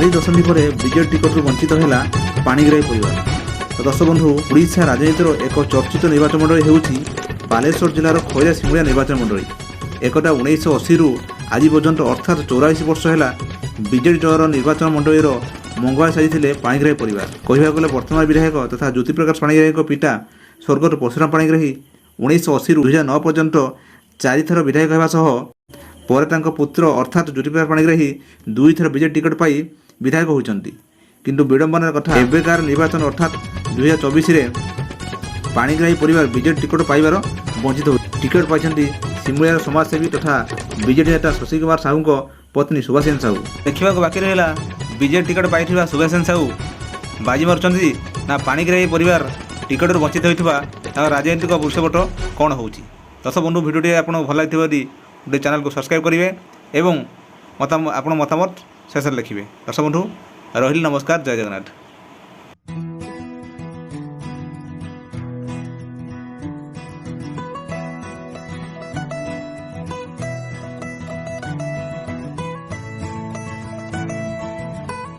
नारी दशमी पर विजेड टिकट वंचित है पाणिग्राही परिवार। तो दर्शक बंधु ओडिशा राजनीतिर एक चर्चित निर्वाचन मंडली होउछि बालेश्वर जिलार खैरा सिमुलिया निर्वाचन मंडली। एकटा 1980 रु आज पर्यंत अर्थात 84 वर्ष है विजेड दलर निर्वाचन मंडलीर मंगवा साजिले पाणिग्राही परिवार। कहवा गले वर्तमान विधायक तथा ज्योतिप्रकाश पाणिग्राही पिता स्वर्गत परशुराम पाणिग्राही 1980 रु 2009 पर्यंत 4 थर विधायक होगा पर पुत्र अर्थात ज्योतिप्रकाश पाणिग्राही 2 थर विजेड टिकट पाई विधायक होती। किंतु विडंबनार कथा एवेकार निर्वाचन अर्थात 2024 रे पाणिग्राही परिवार विजेड टिकट पाइबार वंचित हो। टिकट पाई सिमुलियार समाजसेवी तथा विजेडी नेता शशि कुमार साहू पत्नी सुभाषिनी साहू। देखा बाकी रहा विजेड टिकट पाई सुभाषिनी साहू बाजी मार्चंती ना पाणिग्राही परिवार टिकट वंचित होता राजनीतिक भविष्यपट कौन हो। दर्शक बंधु भिडियो आपको भल लगी गोटे चैनल को सब्सक्राइब करेंगे और आप मतामत शेष लिखे। दर्शक बंधु रही नमस्कार, जय जगन्नाथ।